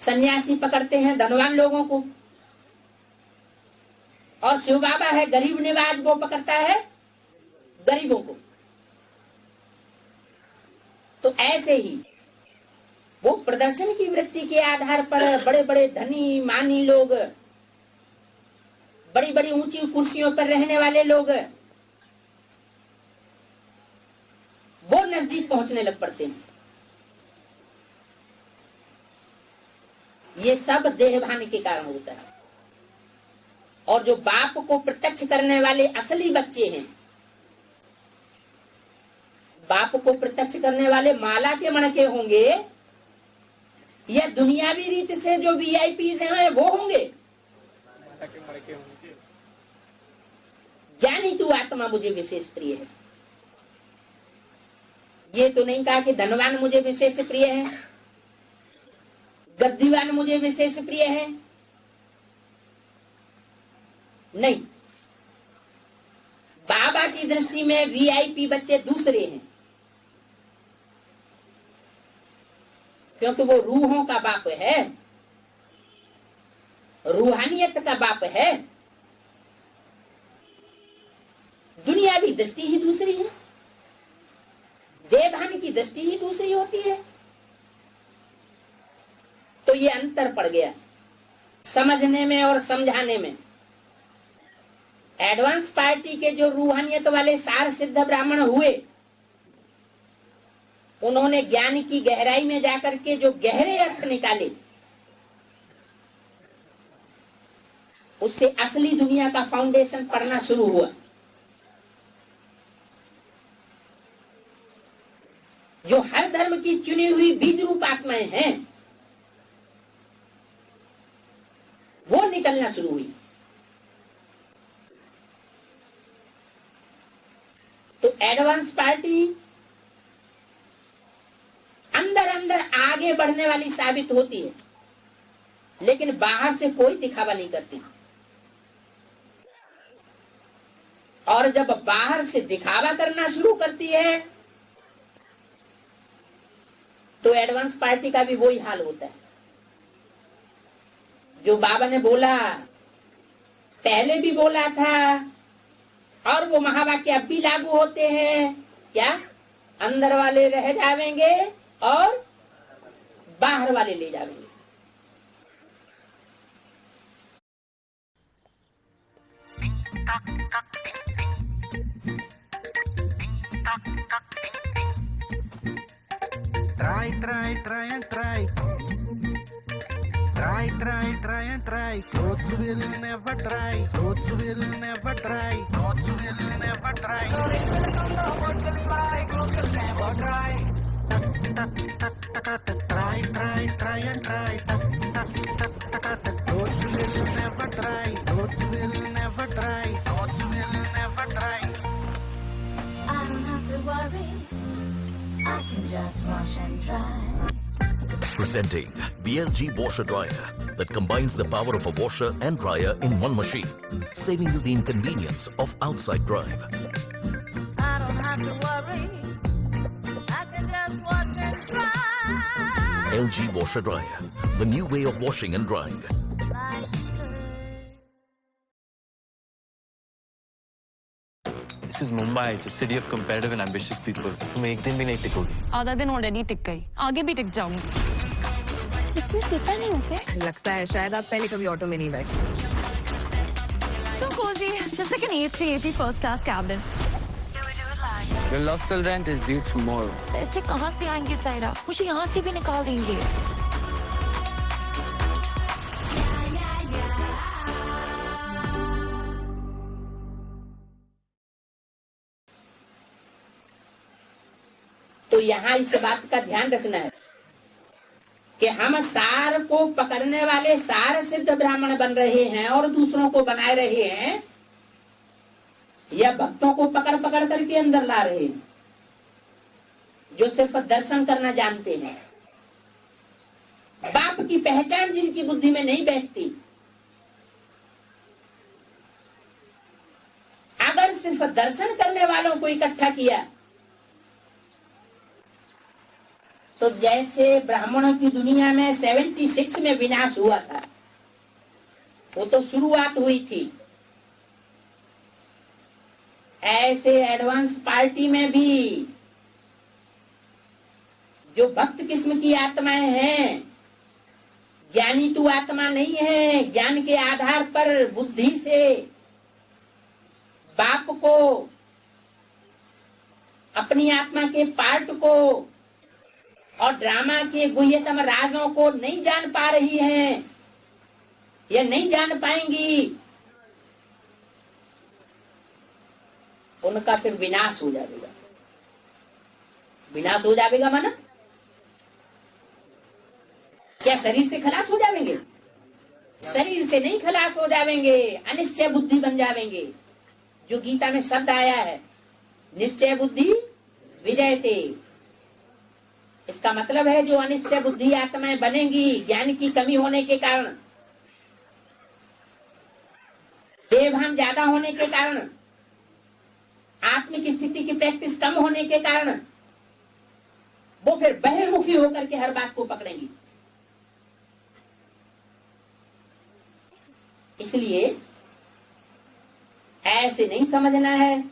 सन्यासी पकड़ते हैं धनवान लोगों को, और शिव बाबा है गरीब निवाज, वो पकड़ता है गरीबों को। तो ऐसे ही वो प्रदर्शन की वृत्ति के आधार पर बड़े बड़े धनी मानी लोग, बड़ी बड़ी ऊंची कुर्सियों पर रहने वाले लोग, वो नजदीक पहुंचने लग पड़ते हैं। ये सब देहभान के कारण होता है। और जो बाप को प्रत्यक्ष करने वाले असली बच्चे हैं, बाप को प्रत्यक्ष करने वाले माला के मणके होंगे या दुनियावी रीत से जो वीआईपीज हैं वो होंगे। ज्ञानी तू आत्मा मुझे विशेष प्रिय है। ये तो नहीं कहा कि धनवान मुझे विशेष प्रिय है, गद्दीवान मुझे विशेष प्रिय है, नहीं। बाबा की दृष्टि में वीआईपी बच्चे दूसरे हैं, क्योंकि वो रूहों का बाप है, रूहानियत का बाप है। दुनियावी दृष्टि ही दूसरी है, देवभान की दृष्टि ही दूसरी होती है। तो ये अंतर पड़ गया समझने में और समझाने में। एडवांस पार्टी के जो रूहानियत वाले सार सिद्ध ब्राह्मण हुए, उन्होंने ज्ञान की गहराई में जाकर के जो गहरे अर्थ निकाले, उससे असली दुनिया का फाउंडेशन पड़ना शुरू हुआ। जो हर धर्म की चुनी हुई बीज रूप आत्माएं हैं, वो निकलना शुरू हुई। तो एडवांस पार्टी अंदर अंदर आगे बढ़ने वाली साबित होती है, लेकिन बाहर से कोई दिखावा नहीं करती। और जब बाहर से दिखावा करना शुरू करती है, तो एडवांस पार्टी का भी वही हाल होता है। जो बाबा ने बोला, पहले भी बोला था, और वो महावाक्य अब भी लागू होते हैं। क्या? अंदर वाले रह जावेंगे और बाहर वाले ले जावेंगे। Try and try. Try and try. Those will never try. Those will never try. Those will never try. Birds will fly. Those will never try. Try and try. Those will never try. Those will never try. Those will never try. I don't have to worry. I can just wash and dry. Presenting BLG washer dryer that combines the power of a washer and dryer in one machine, saving you the inconvenience of outside drive. I don't have to worry. I can just wash and dry. LG washer dryer, the new way of washing and drying. Life's good. This is Mumbai. It's a city of competitive and ambitious people. तुम एक दिन भी नहीं टिकोगी। आधा दिन already टिक गई, आगे भी टिक जाऊंगी। इसमें सीटा नहीं होते? लगता है शायद आप पहले कभी ऑटो में नहीं बैठे। So cozy, just like an A380 first class cabin. Your hostel rent is due tomorrow. पैसे कहाँ से आएंगे सायरा? मुझे यहाँ से भी निकाल देंगे। तो यहाँ इस बात का ध्यान रखना है कि हम सार को पकड़ने वाले सार सिद्ध ब्राह्मण बन रहे हैं और दूसरों को बनाए रहे हैं, या भक्तों को पकड़ पकड़ करके अंदर ला रहे हैं, जो सिर्फ दर्शन करना जानते हैं। बाप की पहचान जिनकी बुद्धि में नहीं बैठती, अगर सिर्फ दर्शन करने वालों को इकट्ठा किया तो जैसे ब्राह्मणों की दुनिया में 76 में विनाश हुआ था, वो तो शुरुआत हुई थी, ऐसे एडवांस पार्टी में भी जो भक्त किस्म की आत्माएं हैं, ज्ञानी तो आत्मा नहीं है, ज्ञान के आधार पर बुद्धि से बाप को, अपनी आत्मा के पार्ट को और ड्रामा के गुह्यतम राजों को नहीं जान पा रही हैं, या नहीं जान पाएंगी, उनका फिर विनाश हो जाएगा। विनाश हो जाएगा माना क्या शरीर से खलास हो जाएंगे? शरीर से नहीं खलास हो जाएंगे, अनिश्चय बुद्धि बन जाएंगे। जो गीता में शब्द आया है, निश्चय बुद्धि विजयते, इसका मतलब है जो अनिश्चय बुद्धि आत्माएं बनेंगी ज्ञान की कमी होने के कारण, देवभान ज्यादा होने के कारण, आत्मिक स्थिति की प्रैक्टिस कम होने के कारण, वो फिर बहिर्मुखी होकर के हर बात को पकड़ेंगी। इसलिए ऐसे नहीं समझना है,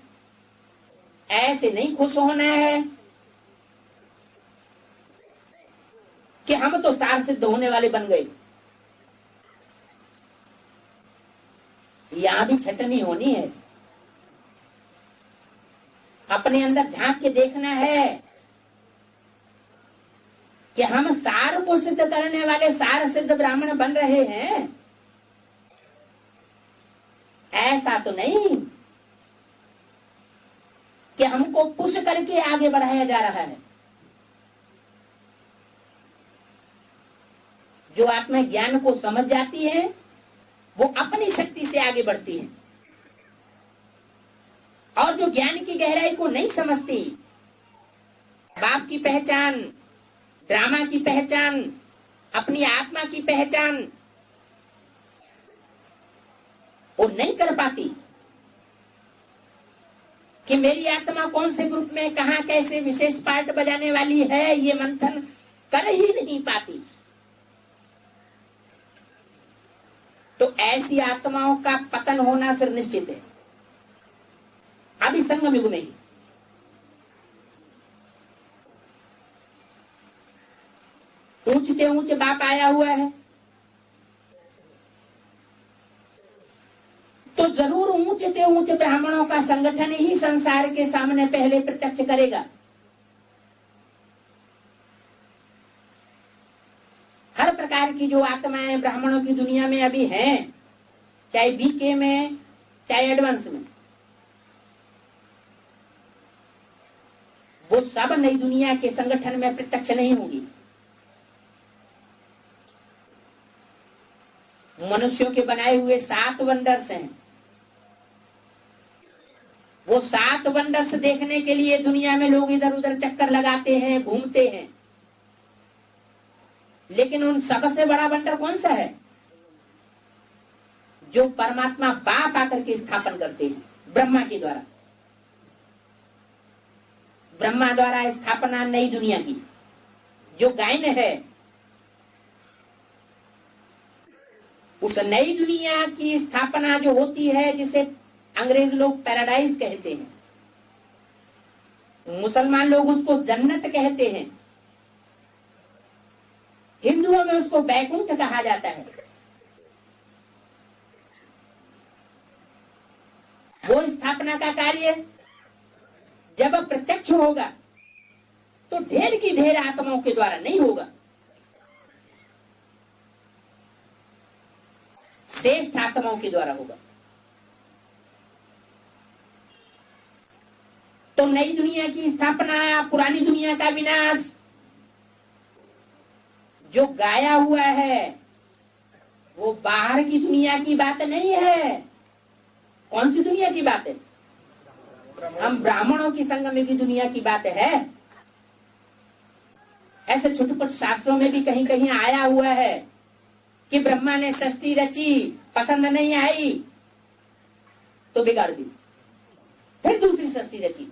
ऐसे नहीं खुश होना है कि हम तो सार सिद्ध होने वाले बन गए। यहां भी छटनी होनी है, अपने अंदर झांक के देखना है कि हम सार को सिद्ध करने वाले सार सिद्ध ब्राह्मण बन रहे हैं। ऐसा तो नहीं कि हमको पुश करके आगे बढ़ाया जा रहा है। जो आत्मा ज्ञान को समझ जाती है वो अपनी शक्ति से आगे बढ़ती है, और जो ज्ञान की गहराई को नहीं समझती, बाप की पहचान, ड्रामा की पहचान, अपनी आत्मा की पहचान वो नहीं कर पाती कि मेरी आत्मा कौन से ग्रुप में कहां कैसे विशेष पार्ट बजाने वाली है, ये मंथन कर ही नहीं पाती। तो ऐसी आत्माओं का पतन होना फिर निश्चित है, अभी संगम युग में ही। ऊंचते ऊंचे बाप आया हुआ है तो जरूर ऊंचते ऊंचे ब्राह्मणों का संगठन ही संसार के सामने पहले प्रत्यक्ष करेगा। हर प्रकार की जो आत्माएं ब्राह्मणों की दुनिया में अभी हैं, चाहे बीके में चाहे एडवांस में, वो सब नई दुनिया के संगठन में प्रत्यक्ष नहीं होगी। मनुष्यों के बनाए हुए 7 वंडर्स हैं, वो 7 वंडर्स देखने के लिए दुनिया में लोग इधर उधर चक्कर लगाते हैं, घूमते हैं, लेकिन उन सबसे बड़ा वंडर कौन सा है? जो परमात्मा बाप आकर के स्थापन करते हैं ब्रह्मा के द्वारा। ब्रह्मा द्वारा स्थापना नई दुनिया की जो गायन है, उस नई दुनिया की स्थापना जो होती है, जिसे अंग्रेज लोग पैराडाइज कहते हैं, मुसलमान लोग उसको जन्नत कहते हैं, हिंदुओं में उसको बैकुंठ कहा जाता है। वो स्थापना का कार्य जब प्रत्यक्ष होगा तो ढेर की ढेर आत्माओं के द्वारा नहीं होगा, श्रेष्ठ आत्माओं के द्वारा होगा। तो नई दुनिया की स्थापना, पुरानी दुनिया का विनाश जो गाया हुआ है वो बाहर की दुनिया की बात नहीं है। कौन सी दुनिया की बात है? हम ब्राह्मणों की संगम की दुनिया की बात है। ऐसे छोटे-छोटे शास्त्रों में भी कहीं कहीं आया हुआ है कि ब्रह्मा ने सृष्टि रची, पसंद नहीं आई तो बिगाड़ दी, फिर दूसरी सृष्टि रची,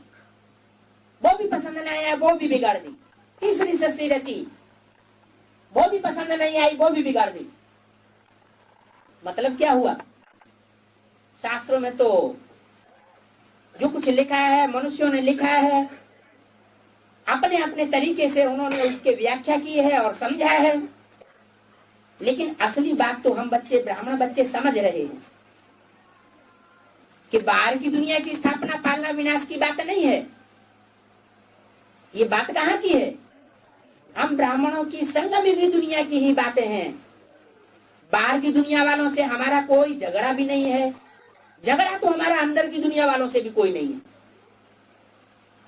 वो भी पसंद नहीं आया, वो भी बिगाड़ दी, तीसरी सृष्टि रची, वो भी पसंद नहीं आई, वो भी बिगाड़ दी। मतलब क्या हुआ? शास्त्रों में तो जो कुछ लिखा है, मनुष्यों ने लिखा है, अपने अपने तरीके से उन्होंने उसकी व्याख्या की है और समझा है, लेकिन असली बात तो हम बच्चे, ब्राह्मण बच्चे समझ रहे हैं कि बाहर की दुनिया की स्थापना, पालना, विनाश की बात नहीं है। ये बात कहाँ की है? हम ब्राह्मणों की संगम दुनिया की ही बातें हैं। बाहर की दुनिया वालों से हमारा कोई झगड़ा भी नहीं है। झगड़ा तो हमारा अंदर की दुनिया वालों से भी कोई नहीं है।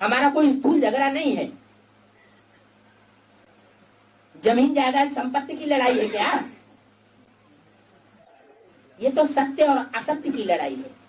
हमारा कोई स्थूल झगड़ा नहीं है। जमीन जायदाद संपत्ति की लड़ाई है क्या? ये तो सत्य और असत्य की लड़ाई है।